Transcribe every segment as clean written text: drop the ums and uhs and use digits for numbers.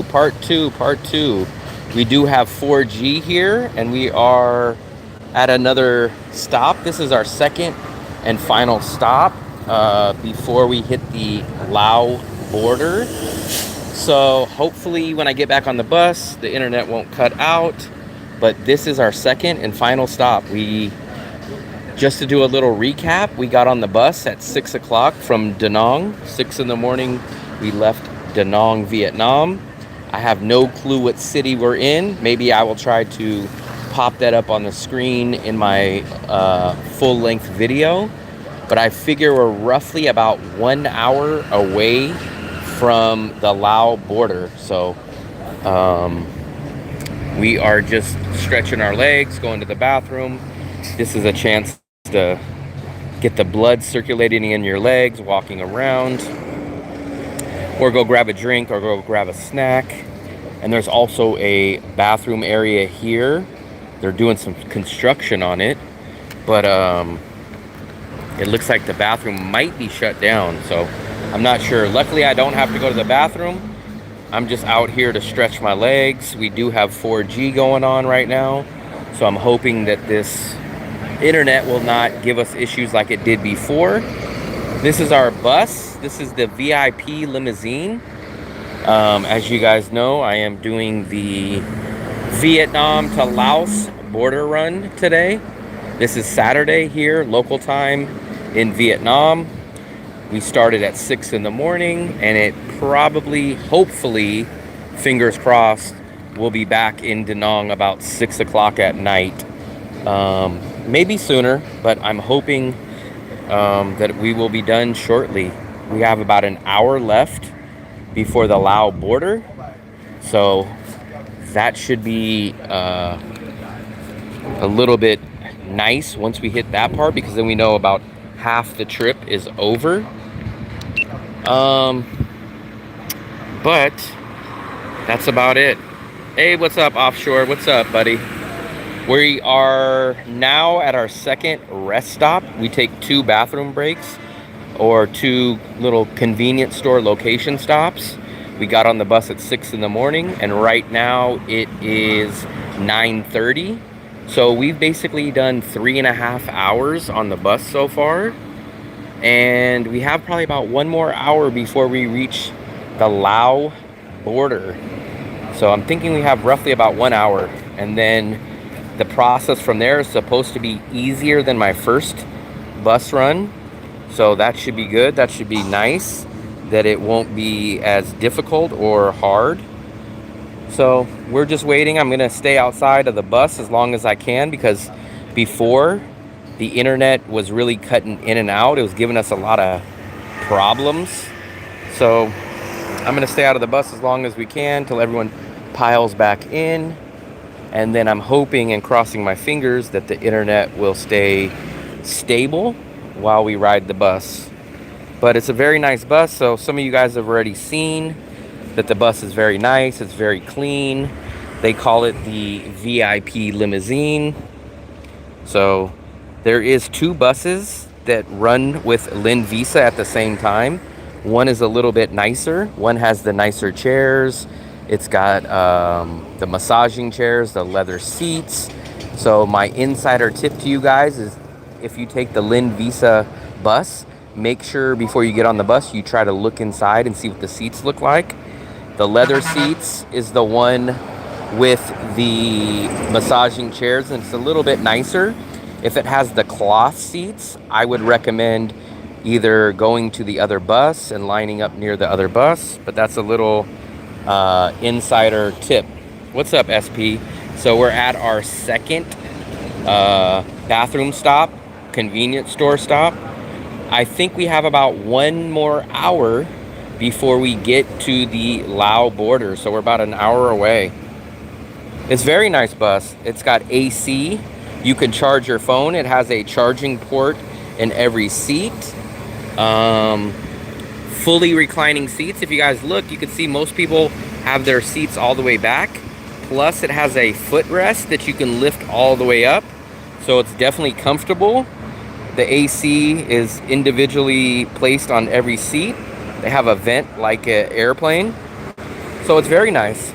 part two. We do have 4G here, and we are at another stop. This is our second and final stop before we hit the Laos border. So hopefully when I get back on the bus, the internet won't cut out. But this is our second and final stop. Just to do a little recap, we got on the bus at 6 o'clock from Da Nang. 6 in the morning, we left Da Nang, Vietnam. I have no clue what city we're in. Maybe I will try to pop that up on the screen in my full-length video. But I figure we're roughly about 1 hour away from the Laos border. So we are just stretching our legs, going to the bathroom. This is a chance to get the blood circulating in your legs, walking around, or go grab a drink or go grab a snack. And there's also a bathroom area here. They're doing some construction on it, but it looks like the bathroom might be shut down, so I'm not sure. Luckily, I don't have to go to the bathroom. I'm just out here to stretch my legs. We do have 4G going on right now, so I'm hoping that this internet will not give us issues like it did before. This is our bus. This is the VIP limousine. As you guys know, I am doing the Vietnam to Laos border run today. This is Saturday here, local time in Vietnam. We started at 6 in the morning, and it probably, hopefully, fingers crossed, we'll be back in Da Nang about 6 o'clock at night. Maybe sooner, but I'm hoping that we will be done shortly. We have about an hour left before the Laos border, so that should be a little bit nice once we hit that part, because then we know about half the trip is over. But that's about it. Hey, what's up, offshore? What's up, buddy? We are now at our second rest stop. We take 2 bathroom breaks, or 2 little convenience store location stops. We got on the bus at 6 in the morning, and right now it is 9:30. So we've basically done 3.5 hours on the bus so far, and we have probably about 1 more hour before we reach the Laos border. So I'm thinking we have roughly about 1 hour, and then the process from there is supposed to be easier than my first bus run. So that should be good. That should be nice, that it won't be as difficult or hard. So we're just waiting. I'm gonna stay outside of the bus as long as I can, because before, the internet was really cutting in and out. It was giving us a lot of problems. So I'm gonna stay out of the bus as long as we can till everyone piles back in. And then I'm hoping and crossing my fingers that the internet will stay stable while we ride the bus. But it's a very nice bus, so some of you guys have already seen that the bus is very nice. It's very clean. They call it the VIP limousine. So there is 2 buses that run with Lynn Visa at the same time. One is a little bit nicer. One has the nicer chairs. It's got the massaging chairs, the leather seats. So my insider tip to you guys is, if you take the Lynn Visa bus, make sure before you get on the bus, you try to look inside and see what the seats look like. The leather seats is the one with the massaging chairs, and it's a little bit nicer. If it has the cloth seats, I would recommend either going to the other bus and lining up near the other bus, but that's a little insider tip. What's up, SP? So we're at our second bathroom stop, convenience store stop. I think we have about 1 more hour before we get to the Laos border, so we're about an hour away. It's a very nice bus. It's got AC. You can charge your phone. It has a charging port in every seat. Fully reclining seats. If you guys look, you can see most people have their seats all the way back. Plus, it has a footrest that you can lift all the way up. So it's definitely comfortable. The AC is individually placed on every seat. They have a vent like an airplane. So it's very nice.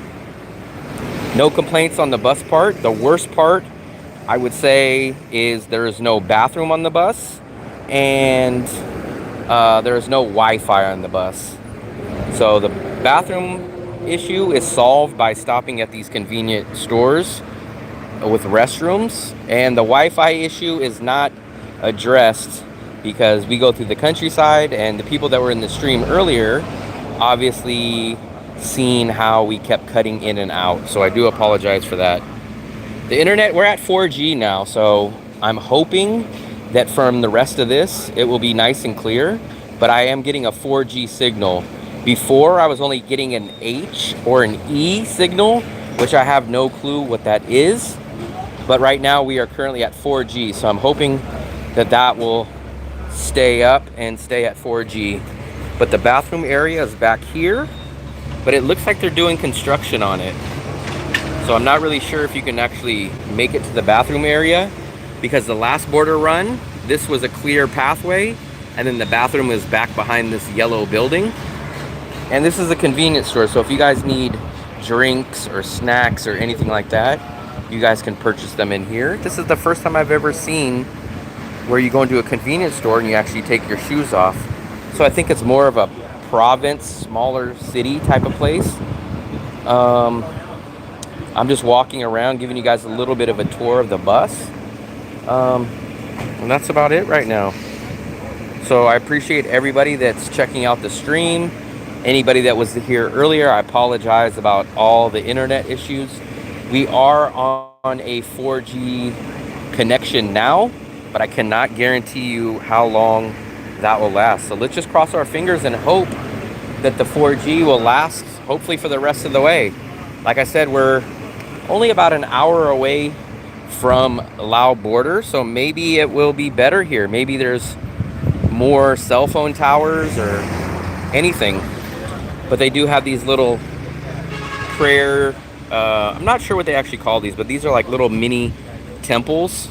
No complaints on the bus part. The worst part, I would say, is there is no bathroom on the bus, and there is no Wi-Fi on the bus. So the bathroom issue is solved by stopping at these convenient stores with restrooms, and the Wi-Fi issue is not addressed because we go through the countryside, and the people that were in the stream earlier obviously seen how we kept cutting in and out, so I do apologize for that. The internet, we're at 4G now, so I'm hoping that from the rest of this it will be nice and clear, but I am getting a 4G signal. Before I was only getting an H or an E signal, which I have no clue what that is, but right now we are currently at 4G, so I'm hoping that that will stay up and stay at 4G. But the bathroom area is back here, but it looks like they're doing construction on it. So I'm not really sure if you can actually make it to the bathroom area, because the last border run, this was a clear pathway, and then the bathroom is back behind this yellow building. And this is a convenience store, so if you guys need drinks or snacks or anything like that, you guys can purchase them in here. This is the first time I've ever seen where you go into a convenience store and you actually take your shoes off. So I think it's more of a province, smaller city type of place. I'm just walking around giving you guys a little bit of a tour of the bus. And that's about it right now. So I appreciate everybody that's checking out the stream. Anybody that was here earlier, I apologize about all the internet issues. We are on a 4G connection now, but I cannot guarantee you how long that will last. So let's just cross our fingers and hope that the 4G will last, hopefully for the rest of the way. Like I said, we're only about an hour away from Laos border, so maybe it will be better here. Maybe there's more cell phone towers or anything. But they do have these little prayer, I'm not sure what they actually call these, but these are like little mini temples.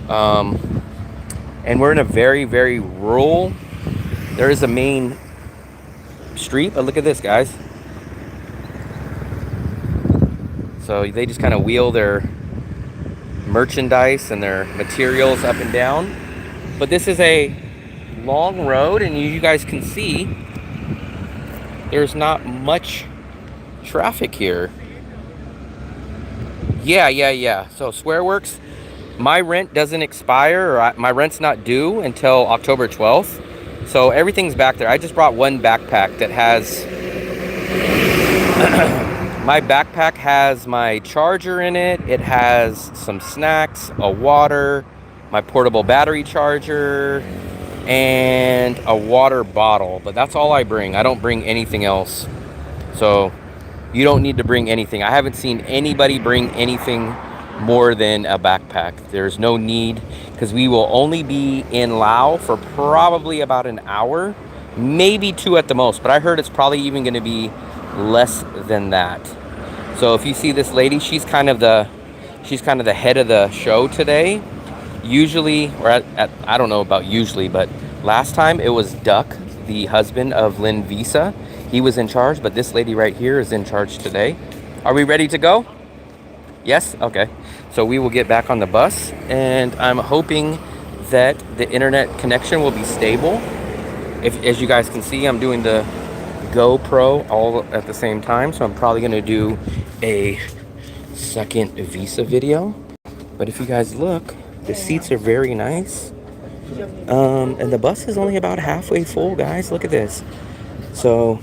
And we're in a very, very rural, there is a main street, but look at this, guys. So they just kind of wheel their merchandise and their materials up and down. But this is a long road, and you guys can see there's not much traffic here. Yeah. So Swearworks, my rent doesn't expire, or my rent's not due until October 12th. So everything's back there. I just brought one backpack that has my backpack has my charger in it. It has some snacks, a water, my portable battery charger, and a water bottle. But that's all I bring. I don't bring anything else. So you don't need to bring anything. I haven't seen anybody bring anything more than a backpack. There's no need, because we will only be in Laos for probably about an hour, maybe 2 at the most, but I heard it's probably even going to be less than that. So if you see this lady, she's kind of the head of the show today. Usually, or I don't know about usually, but last time it was Duck, the husband of Lynn Visa. He was in charge, but this lady right here is in charge today. Are we ready to go? Yes? Okay. So we will get back on the bus, and I'm hoping that the internet connection will be stable. As you guys can see, I'm doing the GoPro all at the same time, so I'm probably going to do a second Visa video. But if you guys look, the seats are very nice. And the bus is only about halfway full, guys. Look at this. So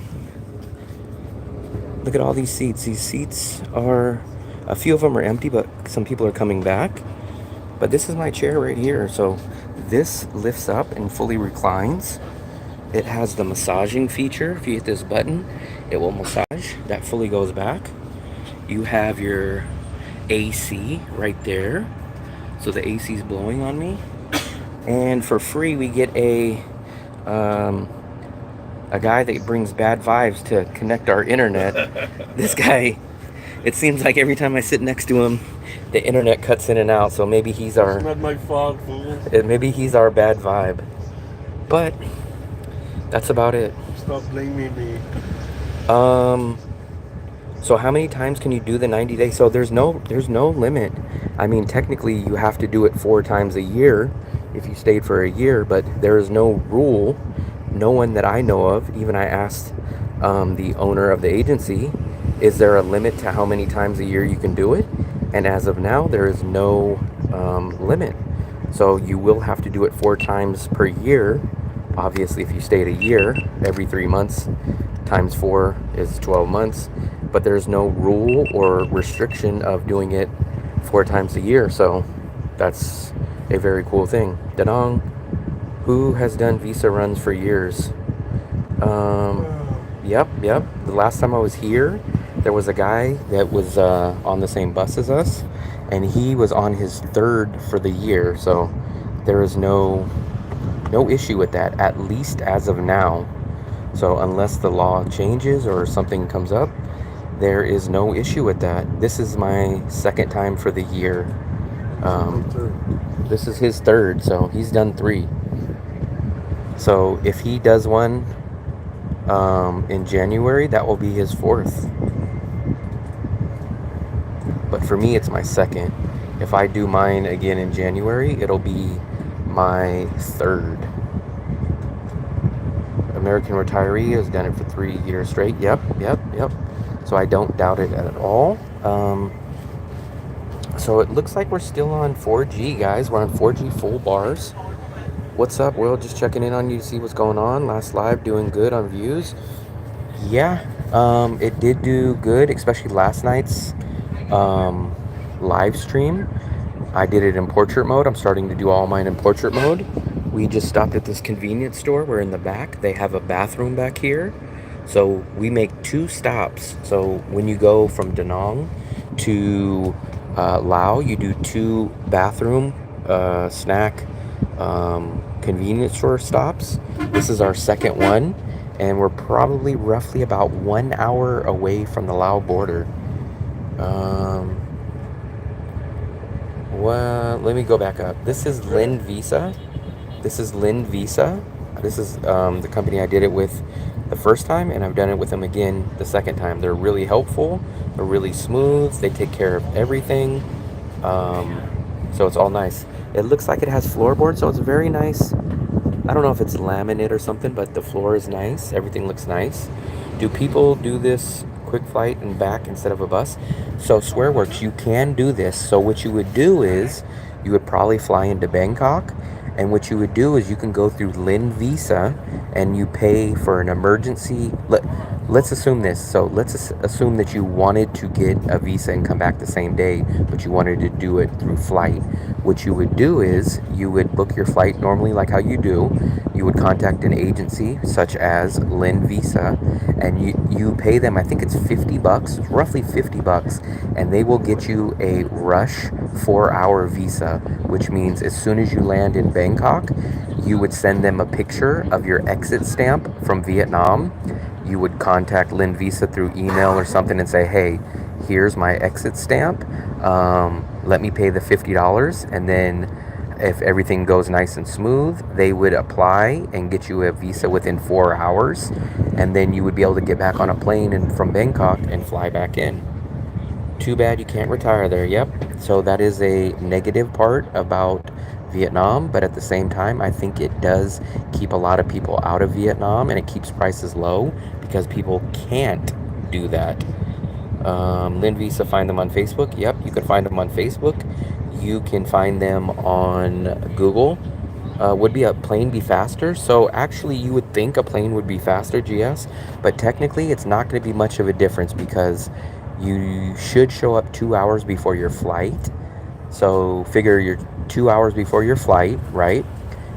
look at all these seats. These seats are, a few of them are empty, but some people are coming back. But this is my chair right here. So this lifts up and fully reclines. It has the massaging feature. If you hit this button, it will massage. That fully goes back. You have your AC right there. So the AC is blowing on me. And for free, we get a guy that brings bad vibes to connect our internet. This guy, it seems like every time I sit next to him, the internet cuts in and out. So maybe he's our... It's not my fault, fool. Maybe he's our bad vibe. But that's about it. Stop blaming me. So how many times can you do the 90 days? So there's no limit. I mean, technically you have to do it 4 times a year if you stayed for a year, but there is no rule. No one that I know of. Even I asked the owner of the agency, is there a limit to how many times a year you can do it? And as of now, there is no limit. So you will have to do it 4 times per year. Obviously, if you stayed a year, every 3 months times 4 is 12 months. But there's no rule or restriction of doing it 4 times a year. So that's a very cool thing. Danong, who has done visa runs for years? Yep. The last time I was here, there was a guy that was on the same bus as us, and he was on his third for the year. So there is no issue with that, at least as of now. So unless the law changes or something comes up, there is no issue with that. This is my second time for the year. This is his third, so he's done 3. So if he does one in January, that will be his 4th. But for me, it's my second. If I do mine again in January, it'll be my 3rd. American retiree has done it for 3 years straight. Yep. So I don't doubt it at all. So it looks like we're still on 4G, guys. We're on 4G full bars. What's up, world? Just checking in on you to see what's going on. Last live doing good on views. Yeah, it did do good, especially last night's live stream. I did it in portrait mode. I'm starting to do all mine in portrait mode. We just stopped at this convenience store. We're in the back. They have a bathroom back here. So we make 2 stops. So when you go from Da Nang to Laos, you do 2 bathroom, snack, convenience store stops. This is our second one, and we're probably roughly about 1 hour away from the Laos border. Well, let me go back up. This is Lynn Visa. This is the company I did it with the first time, and I've done it with them again the second time. They're really helpful. They're really smooth. They take care of everything. So it's all nice. It looks like it has floorboards, so it's very nice. I don't know if it's laminate or something, but the floor is nice. Everything looks nice. Do people do this quick flight and back instead of a bus? So SwearWorks, you can do this. So what you would do is you would probably fly into Bangkok, and what you would do is you can go through Lynn Visa and you pay for an emergency. Let's assume this. So let's assume that you wanted to get a visa and come back the same day, but you wanted to do it through flight. What you would do is you would book your flight normally like how you do. You would contact an agency such as Lynn Visa, and you pay them, I think it's $50, it's roughly $50, and they will get you a rush 4-hour visa, which means as soon as you land in Bangkok, you would send them a picture of your exit stamp from Vietnam. You would contact Lynn Visa through email or something and say, hey, here's my exit stamp. Let me pay the $50, and then if everything goes nice and smooth, they would apply and get you a visa within 4 hours, and then you would be able to get back on a plane and from Bangkok and fly back in. Too bad you can't retire there. Yep. So that is a negative part about Vietnam, but at the same time, I think it does keep a lot of people out of Vietnam, and it keeps prices low because people can't do that. Lynn Visa, find them on Facebook. Yep, you can find them on Facebook. You can find them on Google. Would be a plane be faster? So actually, you would think a plane would be faster, GS, but technically, it's not going to be much of a difference because you should show up 2 hours before your flight. So figure you're 2 hours before your flight, right?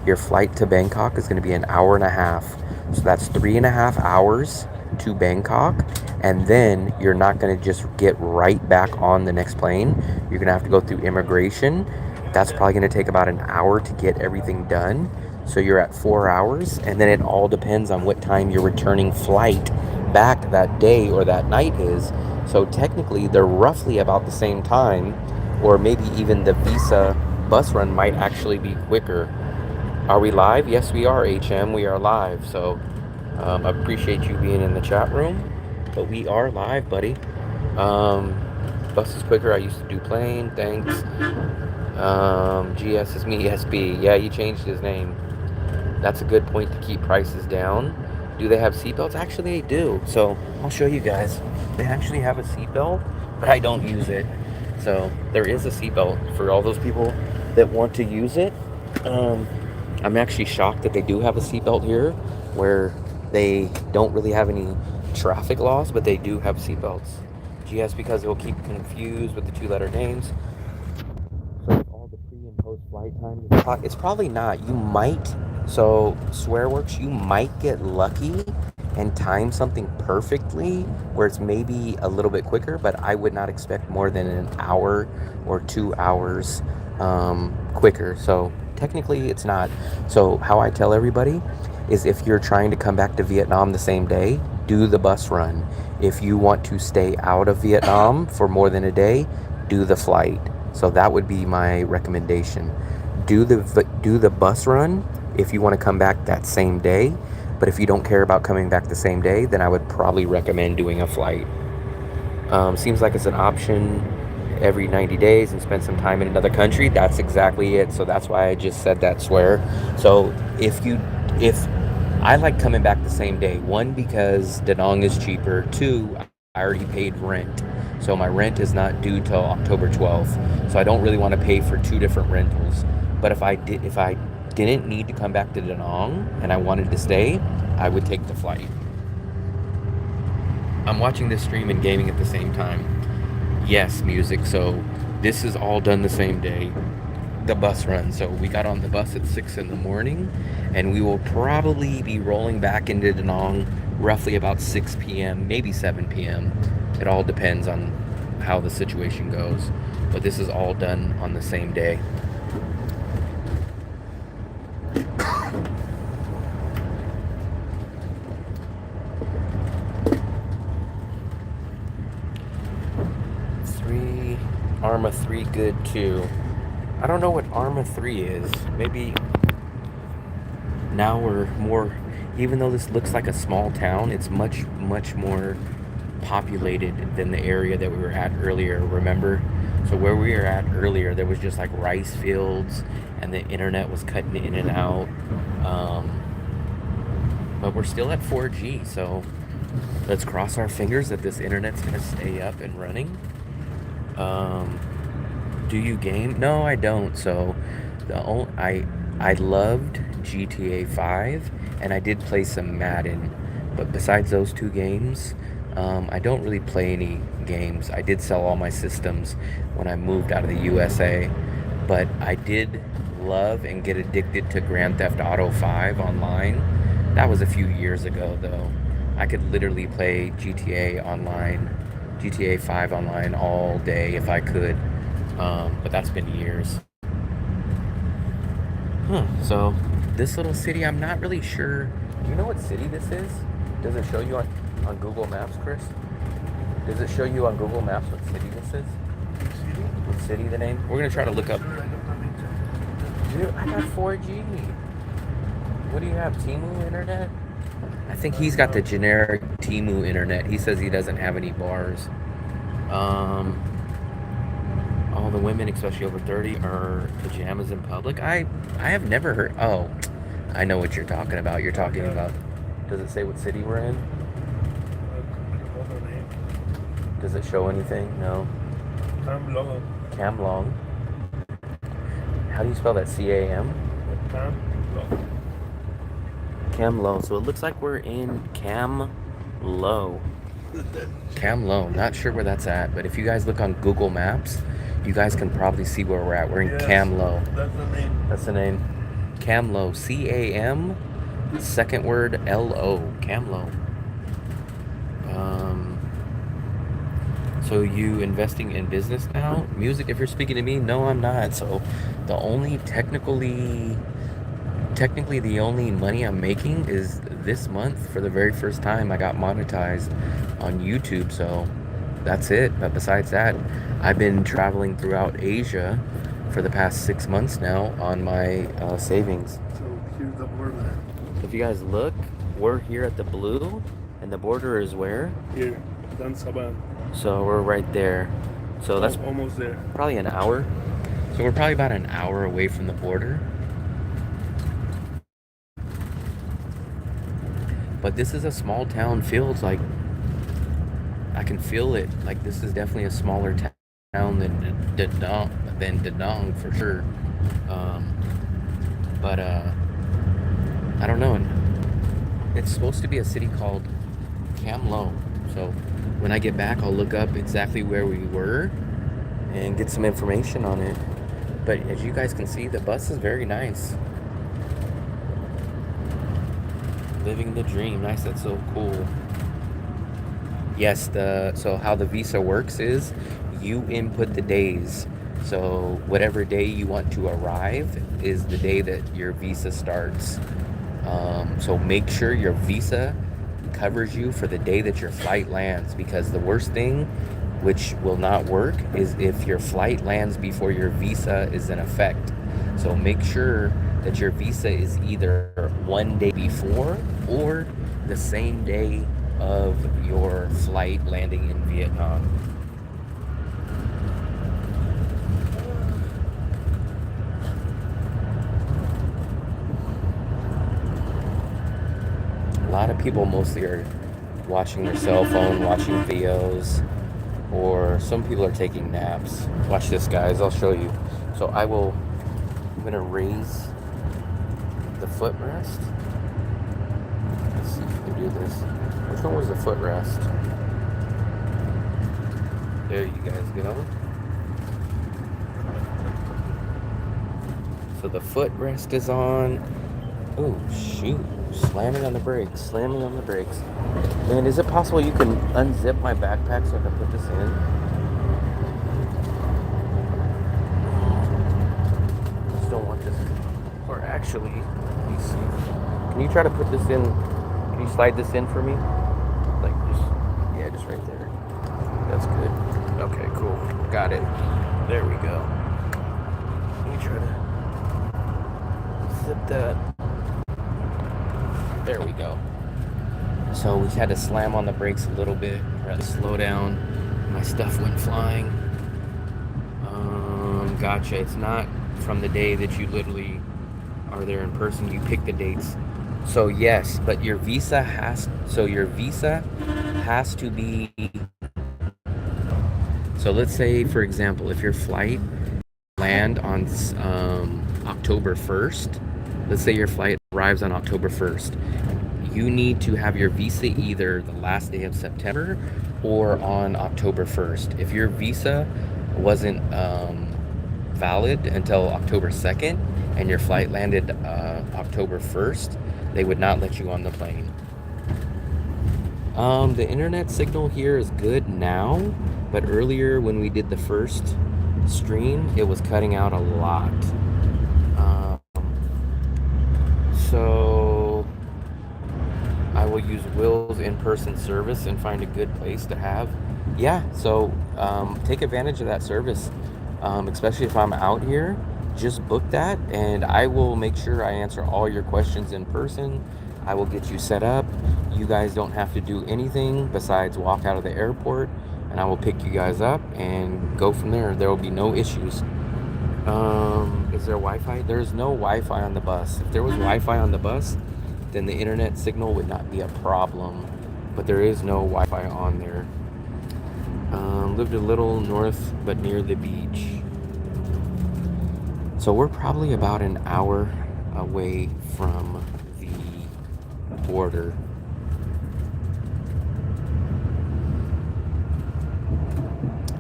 Your flight to Bangkok is going to be an hour and a half. So that's 3.5 hours to Bangkok. And then you're not going to just get right back on the next plane. You're going to have to go through immigration. That's probably going to take about an hour to get everything done. So you're at 4 hours. And then it all depends on what time your returning flight back that day or that night is. So technically, they're roughly about the same time, or maybe even the Visa bus run might actually be quicker. Are we live? Yes, we are, HM. We are live. So I appreciate you being in the chat room. But we are live, buddy. Um, bus is quicker. I used to do plane. Thanks. GS is me. SB. Yeah, he changed his name. That's a good point to keep prices down. Do they have seatbelts? Actually, they do. So I'll show you guys. They actually have a seatbelt, but I don't use it. So there is a seatbelt for all those people that want to use it. Um, I'm actually shocked that they do have a seatbelt here, where they don't really have any traffic laws, but they do have seatbelts. GS because it will keep confused with the two-letter names. So all the pre and post flight time, it's probably not. You might. So SwearWorks, you might get lucky and time something perfectly where it's maybe a little bit quicker, but I would not expect more than an hour or 2 hours quicker. So technically it's not. So how I tell everybody is if you're trying to come back to Vietnam the same day, do the bus run. If you want to stay out of Vietnam for more than a day, do the flight. So that would be my recommendation. Do the bus run if you want to come back that same day. But if you don't care about coming back the same day, then I would probably recommend doing a flight. Seems like it's an option every 90 days and spend some time in another country. That's exactly it. So that's why I just said that, swear. So if I like coming back the same day, one, because Da Nang is cheaper. Two, I already paid rent. So my rent is not due till October 12th. So I don't really want to pay for two different rentals. But if I didn't need to come back to Da Nang and I wanted to stay, I would take the flight. I'm watching this stream and gaming at the same time. Yes, music. So this is all done the same day. The bus run. So we got on the bus at 6 in the morning, and we will probably be rolling back into Da Nang roughly about 6 p.m., maybe 7 p.m. It all depends on how the situation goes. But this is all done on the same day. Arma 3 good too. I don't know what Arma 3 is. Maybe now we're more, even though this looks like a small town, it's much more populated than the area that we were at earlier, remember? So where we were at earlier, there was just like rice fields and the internet was cutting in and out. But we're still at 4G, so let's cross our fingers that this internet's gonna stay up and running. Do you game? No, I don't. So I loved GTA 5 and I did play some Madden, but besides those two games, I don't really play any games. I did sell all my systems when I moved out of the USA, but I did love and get addicted to Grand Theft Auto 5 online. That was a few years ago though. I could literally play GTA 5 online all day if I could, but that's been years. So this little city, I'm not really sure. Do you know what city this is? Does it show you on Google Maps, Chris? Does it show you on Google Maps what city this is? What city the name? We're gonna try to look up. Dude, I got 4G. What do you have, Timu internet? I think he's got the generic Timu internet. He says he doesn't have any bars. All the women, especially over 30, are pajamas in public. I have never heard. Oh, I know what you're talking about. You're talking about. Does it say what city we're in? Does it show anything? No. Cam Long. How do you spell that? C-A-M? Cam Low. So it looks like we're in Cam Low. Cam Low. Not sure where that's at, but if you guys look on Google Maps, you guys can probably see where we're at. We're in Cam Low. That's the name. That's the name. Cam Low. C-A-M. Second word L-O. Cam Low. So you investing in business now? Music, if you're speaking to me? No, I'm not. So the only technically the only money I'm making is this month. For the very first time I got monetized on YouTube, so that's it. But besides that, I've been traveling throughout Asia for the past 6 months now on my savings. So here's the border. If you guys look, we're here at the blue, and the border is where? Here, Dan Saban. So we're right there. So that's almost there. probably an hour. So we're probably about an hour away from the border. But this is a small town. Feels like I can feel it. Like this is definitely a smaller town than Danong for sure. Um, but I don't know. It's supposed to be a city called Cam Lo. So when I get back, I'll look up exactly where we were and get some information on it. But as you guys can see, the bus is very nice. Living the dream. Nice. That's so cool. Yes, so how the visa works is you input the days. So whatever day you want to arrive is the day that your visa starts. So make sure your visa covers you for the day that your flight lands, because the worst thing, which will not work, is if your flight lands before your visa is in effect. So make sure that your visa is either one day before or the same day of your flight landing in Vietnam. A lot of people mostly are watching their cell phone, watching videos, or some people are taking naps. Watch this, guys. I'll show you. So I'm going to raise the footrest. Let's see if we can do this. Which one was the footrest? There you guys go. So the footrest is on. Oh, shoot. Slamming on the brakes. Slamming on the brakes. Man, is it possible you can unzip my backpack so I can put this in? I just don't want this. Or actually, let me see. Can you try to put this in? Can you slide this in for me? Like just, yeah, just right there. That's good. Okay, cool. Got it. There we go. Let me try to zip that. There we go. So we had to slam on the brakes a little bit, or slow down. My stuff went flying. Gotcha. It's not from the day that you literally are there in person. You pick the dates. So yes, but your visa has. So your visa has to be. So let's say, for example, if your flight land on October 1st, let's say your flight arrives on October 1st, you need to have your visa either the last day of September or on October 1st. If your visa wasn't valid until October 2nd and your flight landed October 1st, they would not let you on the plane. The internet signal here is good now, but earlier when we did the first stream, it was cutting out a lot. So I will use Will's in-person service and find a good place to have. Yeah, so take advantage of that service, especially if I'm out here. Just book that, and I will make sure I answer all your questions in person. I will get you set up. You guys don't have to do anything besides walk out of the airport, and I will pick you guys up and go from there. There will be no issues. Is there Wi-Fi? There's no Wi-Fi on the bus. If there was Wi-Fi on the bus, then the internet signal would not be a problem. But there is no Wi-Fi on there. Lived a little north, but near the beach. So we're probably about an hour away from the border.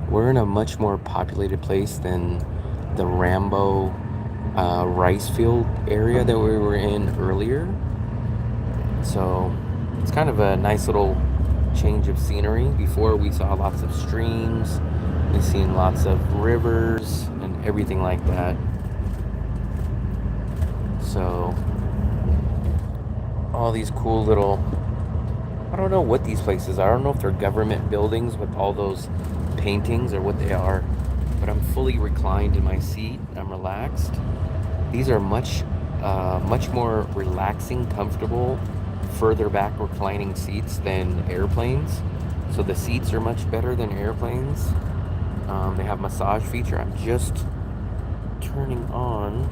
We're in a much more populated place than the Rambo rice field area that we were in earlier. So it's kind of a nice little change of scenery. Before we saw lots of streams, we've seen lots of rivers and everything like that. So all these cool little, I don't know what these places are. I don't know if they're government buildings with all those paintings or what they are, but I'm fully reclined in my seat. I'm relaxed. These are much more relaxing, comfortable, further back reclining seats than airplanes. So the seats are much better than airplanes. They have massage feature. I'm just turning on.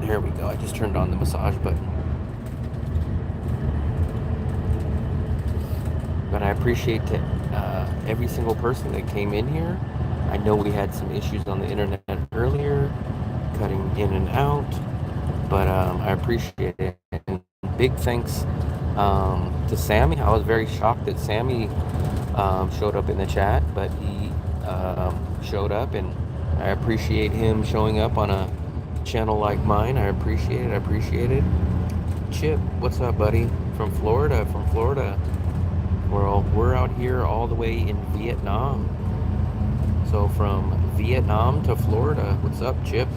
There we go. I just turned on the massage button. But I appreciate every single person that came in here. I know we had some issues on the internet earlier, cutting in and out, but I appreciate it. And big thanks to Sammy. I was very shocked that Sammy showed up in the chat, but he showed up, and I appreciate him showing up on a channel like mine. I appreciate it. I appreciate it. Chip, what's up, buddy? From Florida. From Florida. We're out here all the way in Vietnam. So from Vietnam to Florida. What's up, Chip?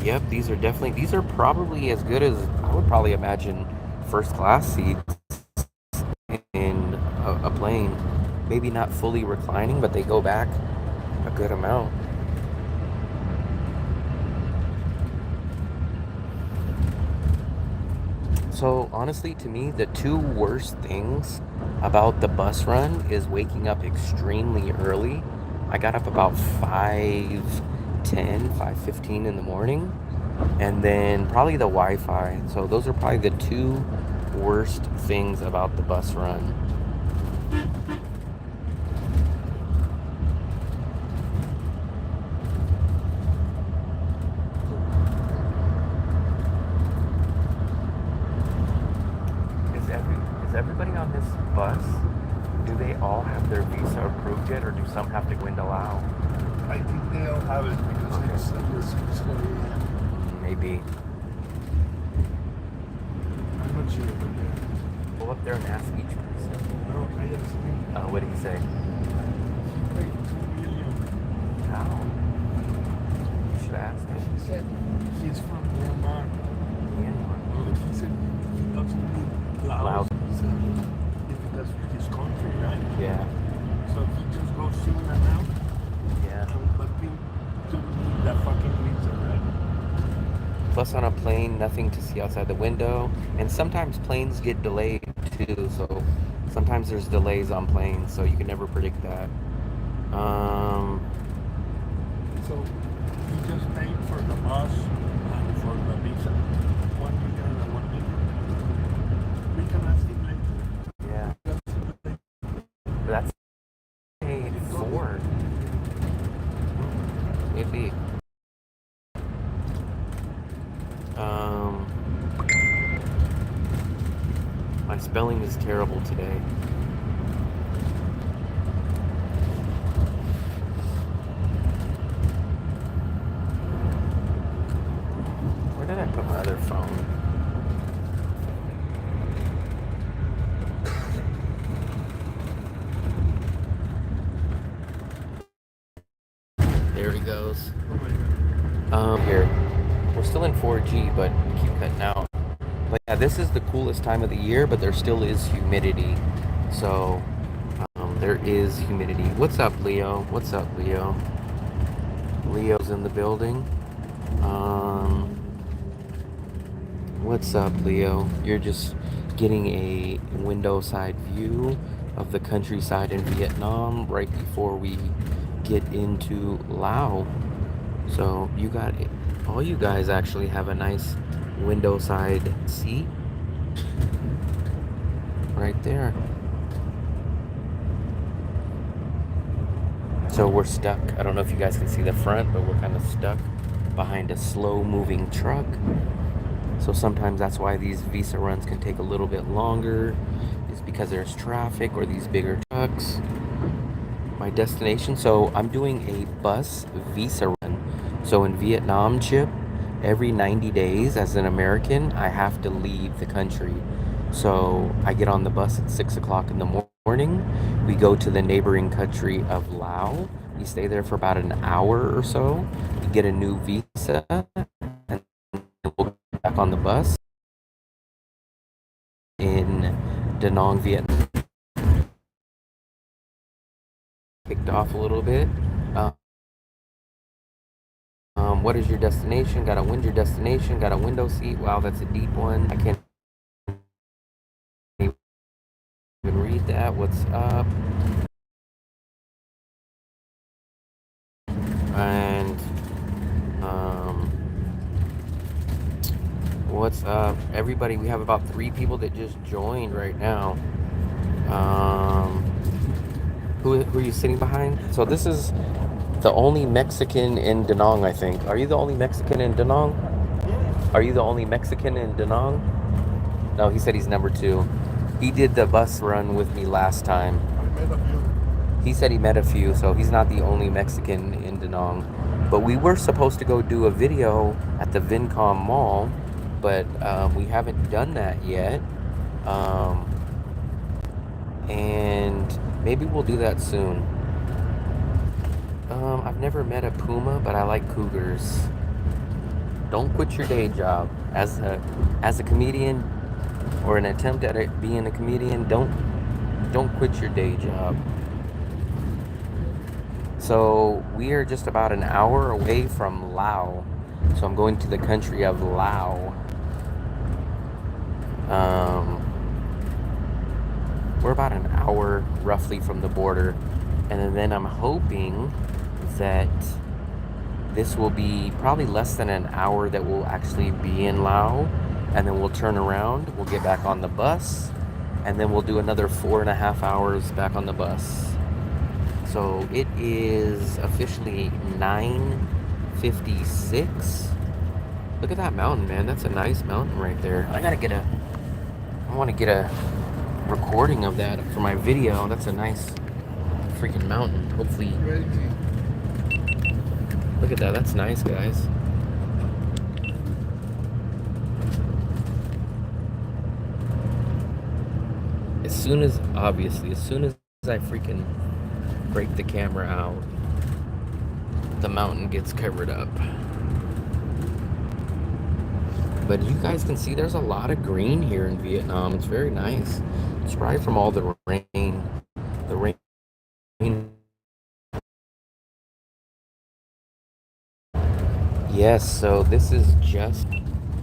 Yep, these are probably as good as I would probably imagine first class seats in a plane. Maybe not fully reclining, but they go back a good amount. So honestly, to me, the two worst things about the bus run is waking up extremely early. I got up about 5:10, 5:15 in the morning, and then probably the Wi-Fi. So those are probably the two worst things about the bus run. Is everybody on this bus? Do they all have their visa approved yet, or do some have to go into Laos? I think they all have it because it's going to Maybe. I'm not sure. But Go up there and ask each person. no, I just think What did he say? like 2 million. How? You should ask him. He said he's from Myanmar. He said he doesn't need Laos. Laos. He said if that's his country, right? Yeah. So he just goes in and out. Yeah. But people don't need that fucking visa, right? Plus, on a plane, nothing to see outside the window, and sometimes planes get delayed too. So sometimes there's delays on planes, so you can never predict that. So you just pay for the bus and for the visa. 1 million and 1 million. We can ask him later. Yeah. But that's a Ford. Maybe. My spelling is terrible today. Where did I put my other phone? There he goes. Here. We're still in 4G, but we keep cutting out. But yeah, this is the coolest time of the year, but there still is humidity. So, there is humidity. What's up, Leo? What's up, Leo? Leo's in the building. What's up, Leo? You're just getting a window side view of the countryside in Vietnam right before we get into Laos. So all you guys actually have a nice window side seat right there. So we're stuck. I don't know if you guys can see the front, but we're kind of stuck behind a slow moving truck. So sometimes that's why these visa runs can take a little bit longer, is because there's traffic or these bigger trucks. My destination, so I'm doing a bus visa run. So in Vietnam, Chip, every 90 days as an American, I have to leave the country. So I get on the bus at 6 o'clock in the morning. We go to the neighboring country of Laos. We stay there for about an hour or so. We get a new visa, and we'll get back on the bus in Da Nang, Vietnam. Kicked off a little bit. What is your destination? Got a your destination? Got a window seat? Wow, that's a deep one. I can't even read that. What's up? And what's up, everybody? We have about 3 people that just joined right now. Who are you sitting behind? So this is the only Mexican in Da Nang, I think. Are you the only Mexican in Da Nang? Are you the only Mexican in Da Nang? No, he said he's number 2. He did the bus run with me last time. I met a few. He said he met a few, so he's not the only Mexican in Da Nang. But we were supposed to go do a video at the Vincom Mall, but we haven't done that yet. And maybe we'll do that soon. I've never met a puma, but I like cougars. Don't quit your day job. As a comedian, or an attempt at it being a comedian, don't quit your day job. So we are just about an hour away from Laos. So I'm going to the country of Laos. We're about an hour roughly from the border. And then I'm hoping that this will be probably less than an hour that we'll actually be in Laos. And then we'll turn around, we'll get back on the bus, and then we'll do another 4.5 hours back on the bus. So it is officially 9:56. Look at that mountain, man. That's a nice mountain right there. I want to get a recording of that for my video. That's a nice freaking mountain. Hopefully. Look at that. That's nice, guys. As soon as I freaking break the camera out, the mountain gets covered up. But you guys can see there's a lot of green here in Vietnam. It's very nice. It's probably from all the rain. The rain. Yes, so this is just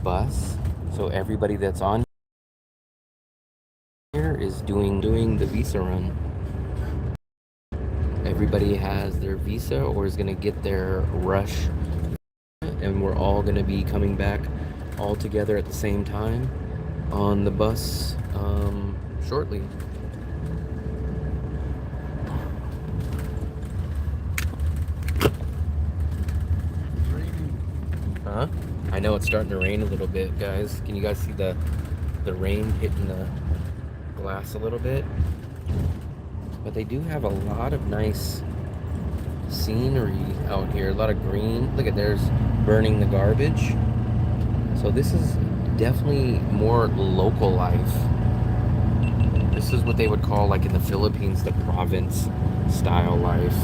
bus. So everybody that's on here is doing the visa run. Everybody has their visa or is gonna get their rush, and we're all gonna be coming back all together at the same time on the bus shortly. Huh? I know it's starting to rain a little bit, guys. Can you guys see the rain hitting the glass a little bit? But they do have a lot of nice scenery out here. A lot of green. Look at, there's burning the garbage. So this is definitely more local life. This is what they would call, like in the Philippines, the province style life.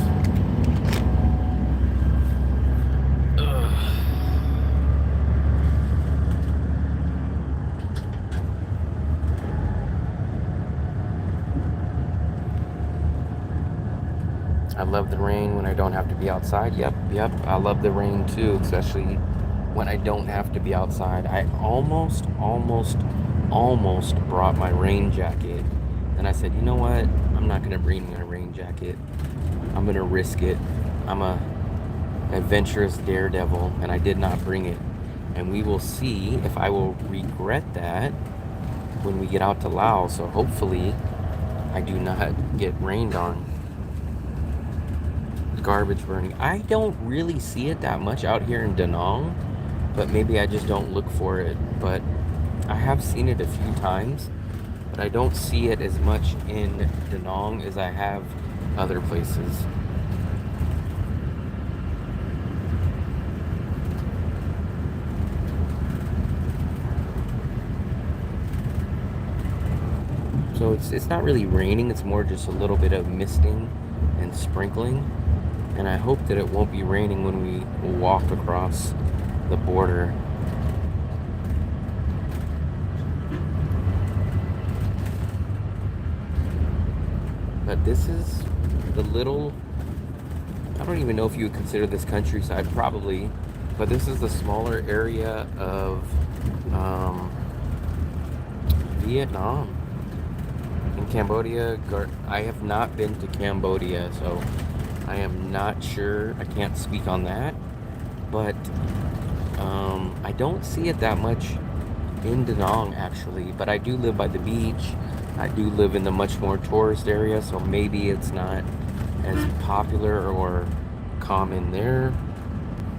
I love the rain when I don't have to be outside. Yep. I love the rain too, especially when I don't have to be outside. I almost brought my rain jacket. And I said, you know what? I'm not going to bring my rain jacket. I'm going to risk it. I'm a adventurous daredevil, and I did not bring it. And we will see if I will regret that when we get out to Laos. So hopefully I do not get rained on. Garbage burning. I don't really see it that much out here in Da Nang, but maybe I just don't look for it. But I have seen it a few times, but I don't see it as much in Da Nang as I have other places. So it's not really raining, it's more just a little bit of misting and sprinkling. And I hope that it won't be raining when we walk across the border. But this is the little, I don't even know if you would consider this countryside, probably, but this is the smaller area of Vietnam. And Cambodia, I have not been to Cambodia, so I am not sure. I can't speak on that. But I don't see it that much in Da Nang actually. But I do live by the beach. I do live in the much more tourist area, so maybe it's not as popular or common there.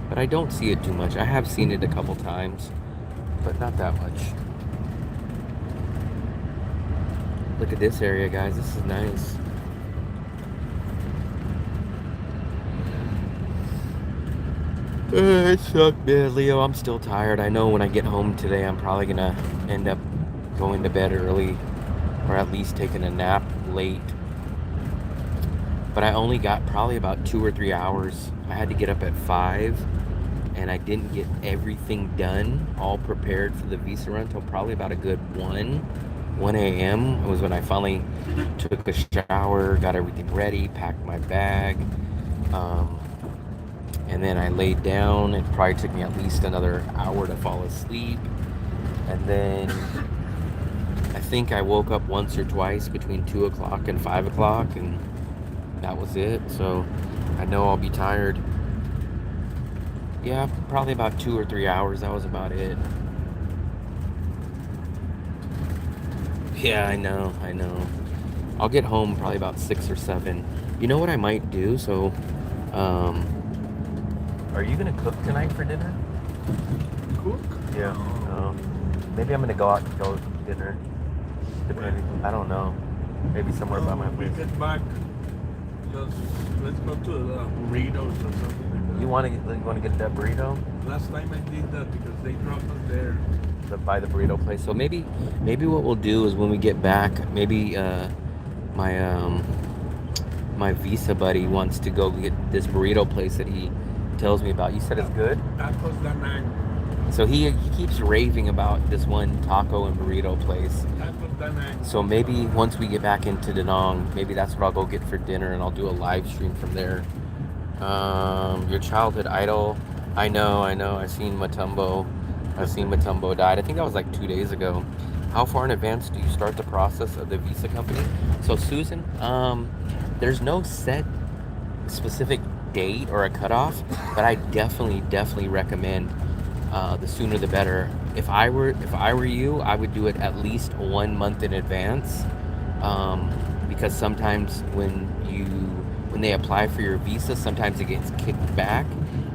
But I don't see it too much. I have seen it a couple times, but not that much. Look at this area, guys. This is nice. It sucked, man, Leo. I'm still tired. I know when I get home today, I'm probably gonna end up going to bed early, or at least taking a nap late. But I only got probably about 2 or 3 hours. I had to get up at 5, and I didn't get everything done, all prepared for the visa run until probably about a good 1 a.m. was when I finally took a shower, got everything ready, packed my bag. And then I laid down. It probably took me at least another hour to fall asleep. And then I think I woke up once or twice between 2 o'clock and 5 o'clock, and that was it. So I know I'll be tired. Yeah, probably about 2 or 3 hours. That was about it. Yeah, I know. I'll get home probably about 6 or 7. You know what I might do? So, are you gonna cook tonight for dinner? Cook? Yeah. Maybe I'm gonna go out and go to dinner. Depending. I don't know. Maybe somewhere by my We place. get back. Let's go to the burritos or something like that. You wanna get that burrito? Last time I did that because they dropped us there. By the burrito place. So maybe what we'll do is when we get back, maybe my visa buddy wants to go get this burrito place that he tells me about. You said it's good? Tacos Da Nang. So he keeps raving about this one taco and burrito place. Tacos Da Nang. So maybe once we get back into Da Nang, maybe that's what I'll go get for dinner, and I'll do a live stream from there. Your childhood idol. I know. I've seen Matumbo died. I think that was like 2 days ago. How far in advance do you start the process of the visa company? So Susan, there's no set specific date or a cutoff, but I definitely recommend the sooner the better. If I were you, I would do it at least 1 month in advance, because sometimes when they apply for your visa, sometimes it gets kicked back,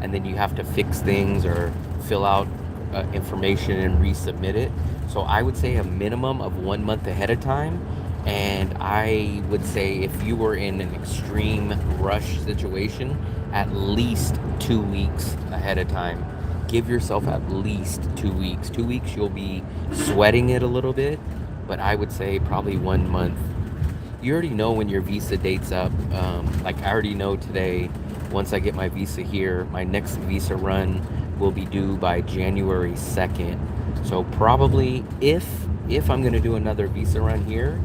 and then you have to fix things or fill out information and resubmit it. So I would say a minimum of 1 month ahead of time. And I would say if you were in an extreme rush situation, at least 2 weeks ahead of time. Give yourself at least 2 weeks. 2 weeks, you'll be sweating it a little bit, but I would say probably 1 month. You already know when your visa date's up. Like I already know today, once I get my visa here, my next visa run will be due by January 2nd. So probably if I'm going to do another visa run here,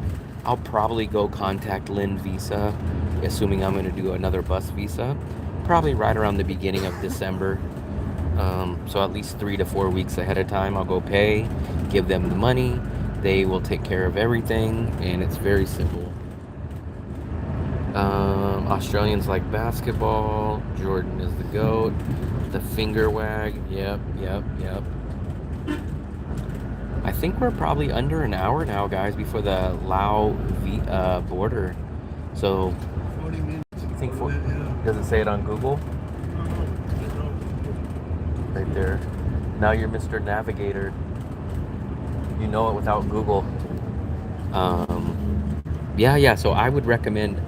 I'll probably go contact Lynn Visa, assuming I'm going to do another bus visa, probably right around the beginning of December. So at least 3 to 4 weeks ahead of time, I'll go pay, give them the money. They will take care of everything, and it's very simple. Australians like basketball. Jordan is the GOAT. The finger wag. Yep. I think we're probably under an hour now, guys, before the Laos border. So, 40 minutes. I think does it say it on Google? Right there. Now you're Mr. Navigator. You know it without Google. Yeah. So I would recommend,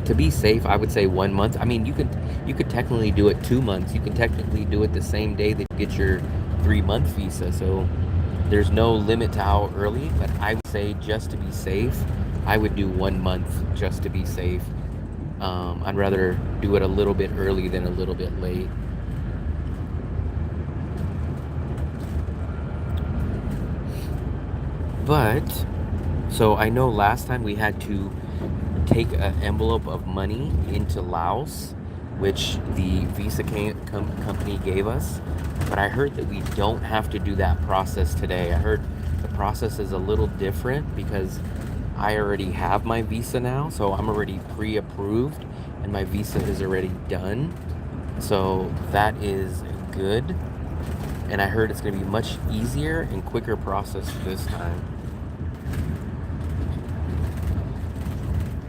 to be safe, I would say 1 month. I mean, you could technically do it 2 months. You can technically do it the same day that you get your 3-month visa. So there's no limit to how early. But I would say, just to be safe, I would do 1 month just to be safe. I'd rather do it a little bit early than a little bit late. But, so I know last time we had to take an envelope of money into Laos, which the visa company gave us. But I heard that we don't have to do that process today. I heard the process is a little different because I already have my visa now, so I'm already pre-approved and my visa is already done. So that is good. And I heard it's going to be much easier and quicker process this time.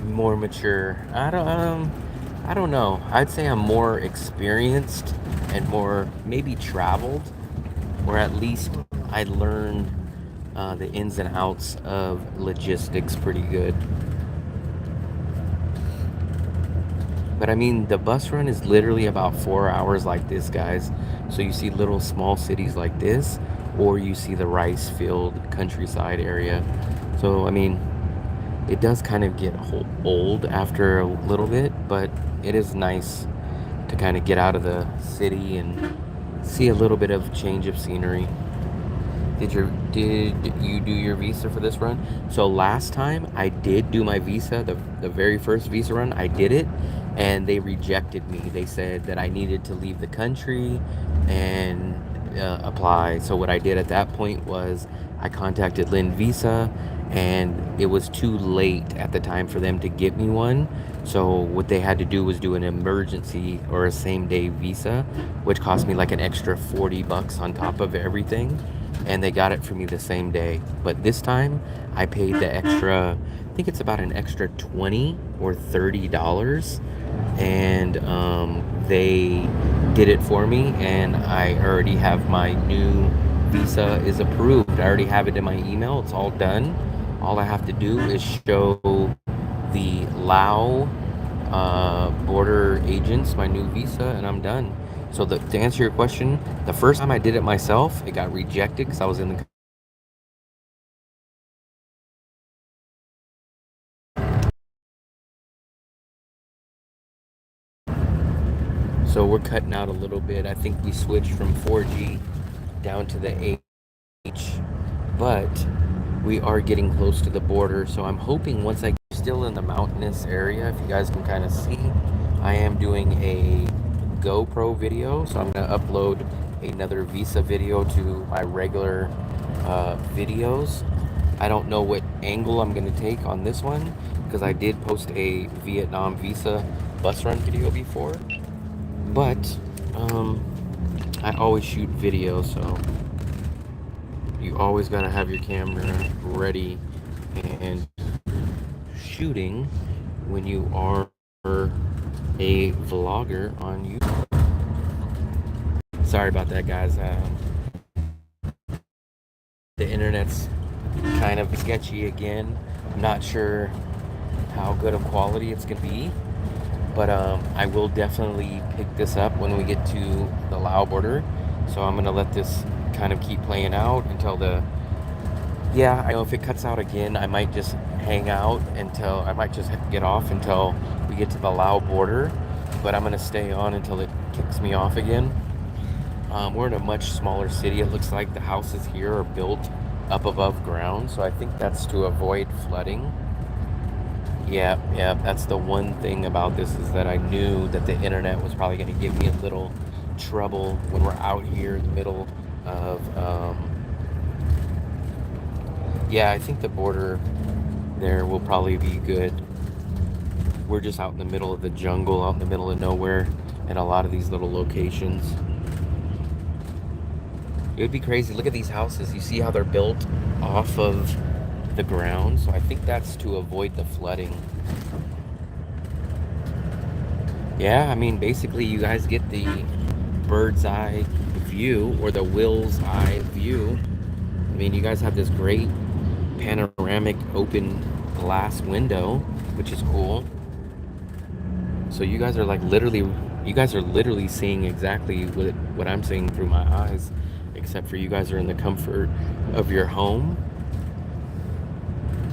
More mature. I don't know. I'd say I'm more experienced and more maybe traveled, or at least I learned the ins and outs of logistics pretty good. But I mean, the bus run is literally about 4 hours like this, guys. So you see little small cities like this, or you see the rice field countryside area. So, I mean, it does kind of get old after a little bit, but it is nice to kind of get out of the city and see a little bit of change of scenery. Did you do your visa for this run? So last time I did do my visa, the very first visa run, I did it and they rejected me. They said that I needed to leave the country and apply. So what I did at that point was I contacted Lynn Visa and it was too late at the time for them to get me one. So what they had to do was do an emergency or a same day visa, which cost me like an extra 40 bucks on top of everything, and they got it for me the same day. But this time I paid the extra, I think it's about an extra 20 or $30, and they did it for me, and I already have my new visa is approved. I already have it in my email. It's all done. All I have to do is show the Lao border agents my new visa, and I'm done. So to answer your question, the first time I did it myself, it got rejected because I was in the. So we're cutting out a little bit. I think we switched from 4G down to the H, but we are getting close to the border. So I'm hoping once I still in the mountainous area, if you guys can kind of see, I am doing a GoPro video. So I'm gonna upload another visa video to my regular videos. I don't know what angle I'm gonna take on this one because I did post a Vietnam visa bus run video before, but I always shoot video, so you always gotta have your camera ready and shooting when you are a vlogger on YouTube. Sorry about that, guys. The internet's kind of sketchy again. I'm not sure how good of quality it's gonna be, but I will definitely pick this up when we get to the Lao border. So I'm gonna let this kind of keep playing out until yeah, I know if it cuts out again, I might just hang out until, I might just get off until we get to the Lao border, but I'm gonna stay on until it kicks me off again. We're in a much smaller city. It looks like the houses here are built up above ground, so I think that's to avoid flooding. Yeah, that's the one thing about this, is that I knew that the internet was probably going to give me a little trouble when we're out here in the middle of, yeah, I think the border there will probably be good. We're just out in the middle of the jungle, out in the middle of nowhere, and a lot of these little locations. It would be crazy. Look at these houses. You see how they're built off of the ground? So I think that's to avoid the flooding. Yeah, I mean, basically you guys get the bird's eye view, or the Will's eye view. I mean, you guys have this great panoramic open glass window, which is cool. So you guys are like literally seeing exactly what I'm seeing through my eyes, except for you guys are in the comfort of your home,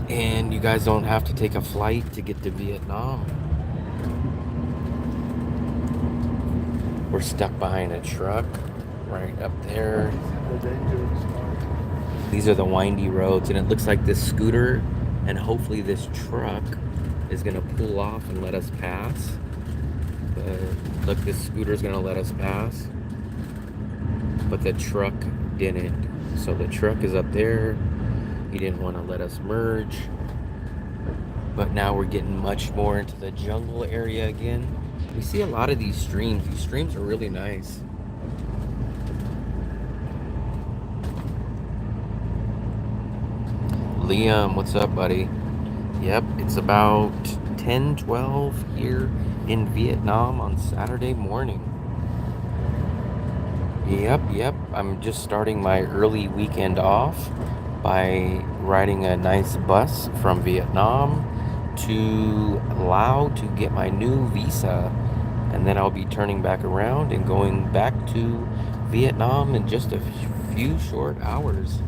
and you guys don't have to take a flight to get to Vietnam. We're stuck behind a truck right up there. These are the windy roads, and it looks like this scooter and hopefully this truck is gonna pull off and let us pass. Look, this scooter is gonna let us pass, but the truck didn't. So the truck is up there. He didn't want to let us merge. But now we're getting much more into the jungle area again. We see a lot of these streams. These streams are really nice. Liam, what's up, buddy? Yep, it's about 10:12 here in Vietnam on Saturday morning. Yep. I'm just starting my early weekend off by riding a nice bus from Vietnam to Laos to get my new visa. And then I'll be turning back around and going back to Vietnam in just a few short hours.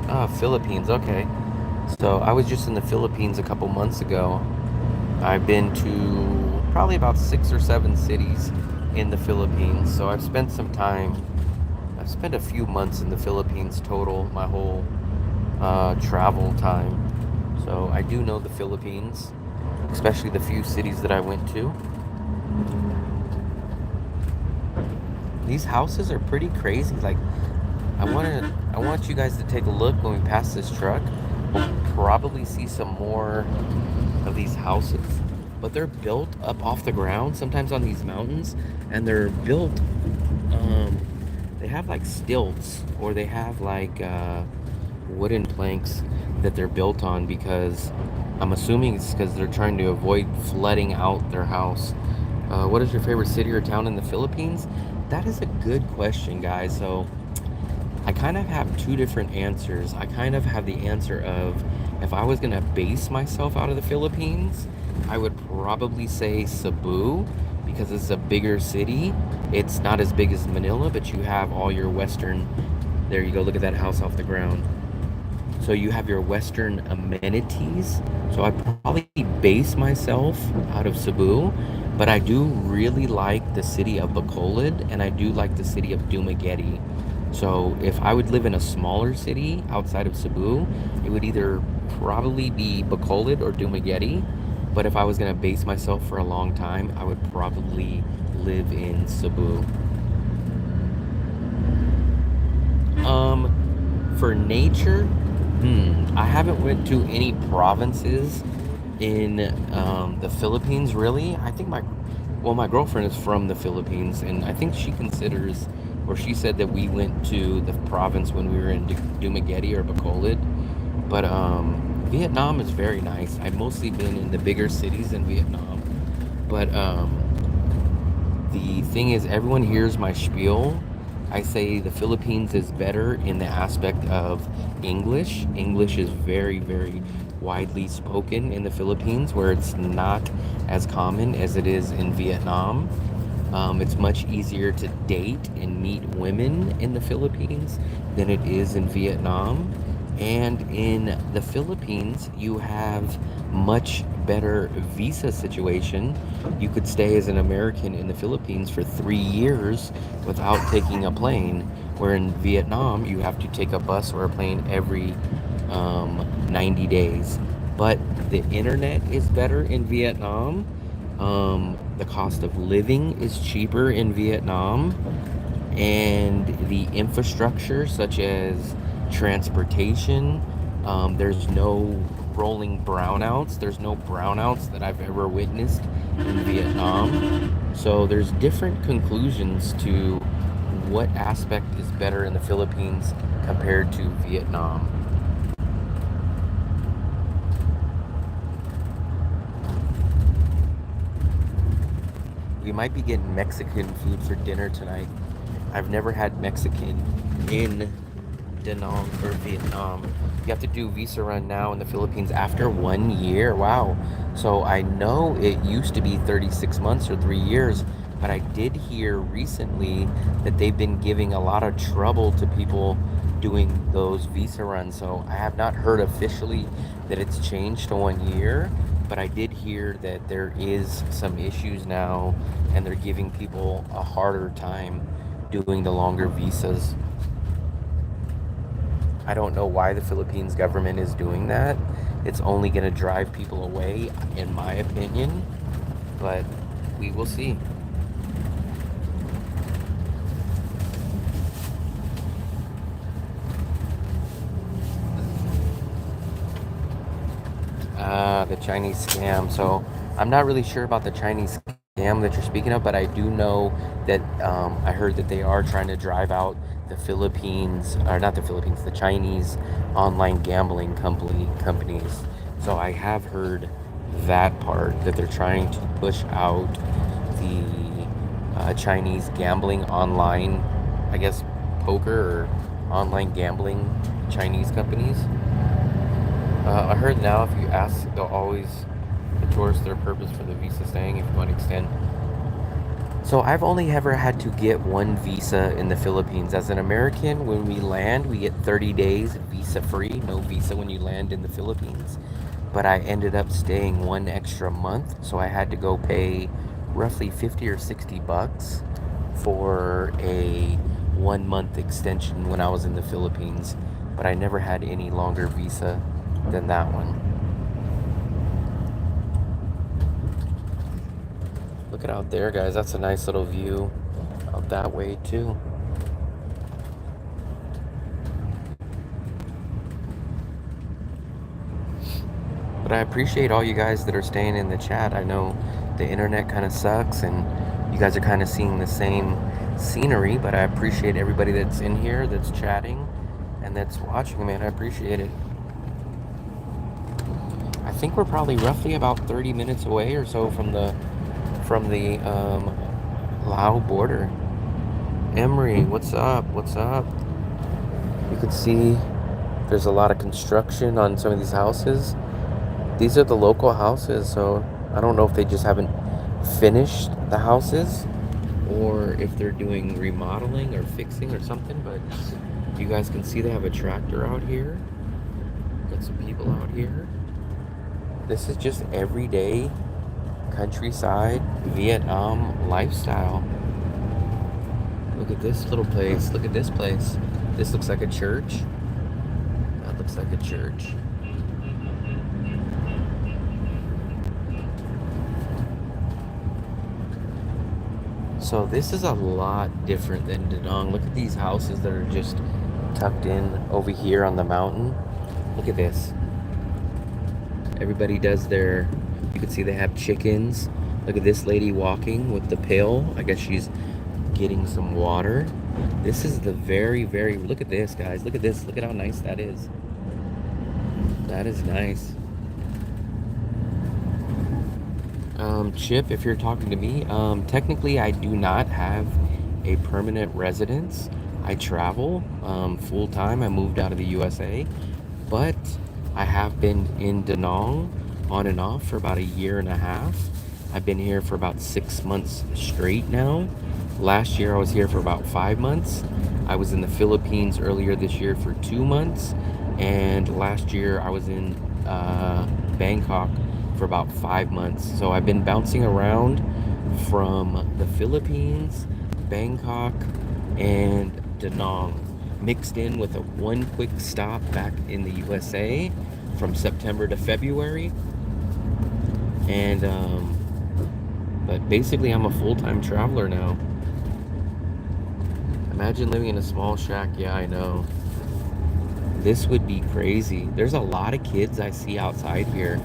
Ah, Philippines, okay. So I was just in the Philippines a couple months ago. I've been to probably about 6 or 7 cities in the Philippines. So I've spent some time. I've spent a few months in the Philippines total, my whole travel time. So I do know the Philippines, especially the few cities that I went to. These houses are pretty crazy. Like I want you guys to take a look when we pass this truck. We'll probably see some more of these houses, but they're built up off the ground, sometimes on these mountains, and they're built. Um, they have like stilts, or they have like wooden planks that they're built on because I'm assuming it's because they're trying to avoid flooding out their house. What is your favorite city or town in the Philippines? That is a good question, guys. So I kind of have two different answers. I kind of have the answer of if I was going to base myself out of the Philippines, I would probably say Cebu because it's a bigger city. It's not as big as Manila, but you have all your Western. There you go. Look at that house off the ground. So you have your Western amenities. So I probably base myself out of Cebu, but I do really like the city of Bacolod and I do like the city of Dumaguete. So if I would live in a smaller city outside of Cebu, it would either probably be Bacolod or Dumaguete. But if I was going to base myself for a long time, I would probably live in Cebu. For nature, I haven't went to any provinces in the Philippines really. I think my girlfriend is from the Philippines, and I think she considers, or she said that we went to the province when we were in Dumaguete or Bacolod. But Vietnam is very nice. I've mostly been in the bigger cities in Vietnam. But the thing is, everyone hears my spiel. I say the Philippines is better in the aspect of English. English is very, very widely spoken in the Philippines, where it's not as common as it is in Vietnam. It's much easier to date and meet women in the Philippines than it is in Vietnam. And in the Philippines, you have much better visa situation. You could stay as an American in the Philippines for 3 years without taking a plane, where in Vietnam, you have to take a bus or a plane every 90 days. But the internet is better in Vietnam. The cost of living is cheaper in Vietnam, and the infrastructure, such as transportation, there's no rolling brownouts. There's no brownouts that I've ever witnessed in Vietnam. So there's different conclusions to what aspect is better in the Philippines compared to Vietnam. We might be getting Mexican food for dinner tonight. I've never had Mexican in Da Nang or Vietnam. You have to do visa run now in the Philippines after 1 year. Wow. So I know it used to be 36 months or 3 years, but I did hear recently that they've been giving a lot of trouble to people doing those visa runs. So I have not heard officially that it's changed to 1 year, but I did hear that there is some issues now and they're giving people a harder time doing the longer visas. I don't know why the Philippines government is doing that. It's only going to drive people away, in my opinion, but we will see. The Chinese scam. So I'm not really sure about the Chinese scam that you're speaking of, but I do know that I heard that they are trying to drive out the Philippines, or not the Philippines, the Chinese online gambling companies. So I have heard that part, that they're trying to push out the Chinese gambling online, I guess, poker or online gambling Chinese companies. I heard now if you ask, they'll always endorse their purpose for the visa staying if you want to extend. So I've only ever had to get one visa in the Philippines. As an American, when we land, we get 30 days visa free, no visa when you land in the Philippines. But I ended up staying one extra month, so I had to go pay roughly 50 or 60 bucks for a 1 month extension when I was in the Philippines. But I never had any longer visa than that one. Look at out there, guys. That's a nice little view out that way, too. But I appreciate all you guys that are staying in the chat. I know the internet kind of sucks and you guys are kind of seeing the same scenery, but I appreciate everybody that's in here, that's chatting, and that's watching, man. I appreciate it. I think we're probably roughly about 30 minutes away or so from the Lao border. Emery, what's up? What's up? You can see there's a lot of construction on some of these houses. These are the local houses, so I don't know if they just haven't finished the houses or if they're doing remodeling or fixing or something, but you guys can see they have a tractor out here. Got some people out here. This is just everyday countryside Vietnam lifestyle. Look at this little place. Look at this place. This looks like a church. That looks like a church. So this is a lot different than Da Nang. Look at these houses that are just tucked in over here on the mountain. Look at this. Everybody does their, you can see they have chickens. Look at this lady walking with the pail. I guess she's getting some water. This is the very, look at this, guys. Look at this. Look at how nice that is. That is nice. Chip, if you're talking to me, technically I do not have a permanent residence. I travel full time. I moved out of the USA, but I have been in Da Nang on and off for about a year and a half. I've been here for about 6 months straight now. Last year I was here for about 5 months. I was in the Philippines earlier this year for 2 months, and last year I was in Bangkok for about 5 months. So I've been bouncing around from the Philippines, Bangkok, and Da Nang, mixed in with a one quick stop back in the USA from September to February. And but basically I'm a full-time traveler now. Imagine living in a small shack. Yeah, I know. This would be crazy. There's a lot of kids I see outside here.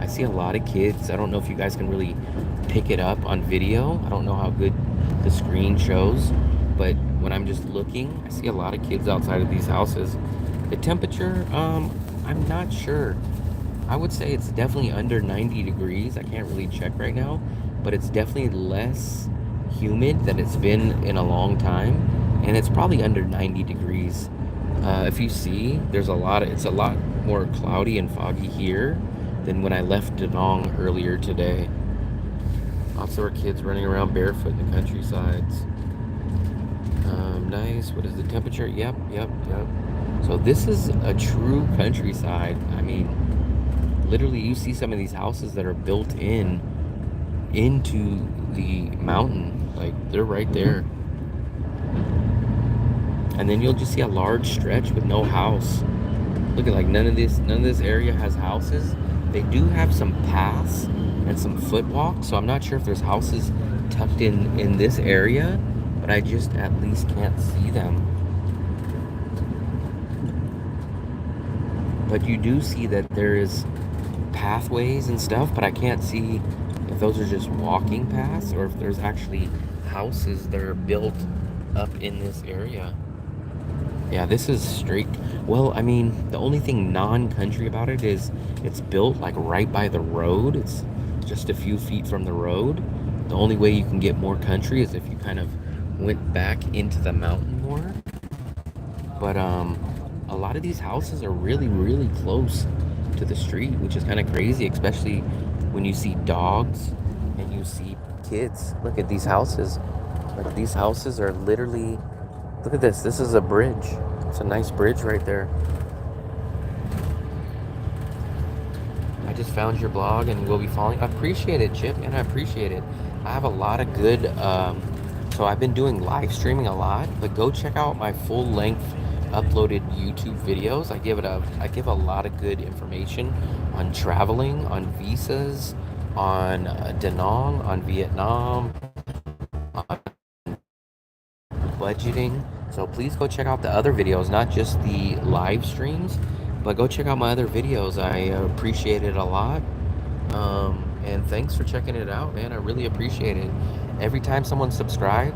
I see a lot of kids. I don't know if you guys can really pick it up on video. I don't know how good the screen shows, but when I'm just looking, I see a lot of kids outside of these houses. The temperature, I'm not sure. I would say it's definitely under 90 degrees. I can't really check right now, but it's definitely less humid than it's been in a long time, and it's probably under 90 degrees. If you see, it's a lot more cloudy and foggy here than when I left Da Nang earlier today. Lots of our kids running around barefoot in the countrysides. Nice. What is the temperature? Yep. So this is a true countryside. I mean, literally you see some of these houses that are built into the mountain. Like, they're right there. And then you'll just see a large stretch with no house. Look at, like, none of this area has houses. They do have some paths and some footwalks, so I'm not sure if there's houses tucked in this area, but I just at least can't see them. But you do see that there is pathways and stuff, but I can't see if those are just walking paths or if there's actually houses that are built up in this area. Yeah, this is straight. Well, I mean, the only thing non-country about it is it's built like right by the road. It's just a few feet from the road. The only way you can get more country is if you kind of went back into the mountain more. But a lot of these houses are really, really close to the street, which is kind of crazy, especially when you see dogs and you see kids. Look at these houses. Like these houses are literally, look at this. This is a bridge. It's a nice bridge right there. I just found your blog and will be following. I appreciate it, Chip, and I appreciate it. I have a lot of good, so I've been doing live streaming a lot, but go check out my full length uploaded YouTube videos. I give a lot of good information on traveling, on visas, on Da Nang, on Vietnam, on budgeting. So please go check out the other videos, not just the live streams, but go check out my other videos. I appreciate it a lot. And thanks for checking it out, man. I really appreciate it. Every time someone subscribes,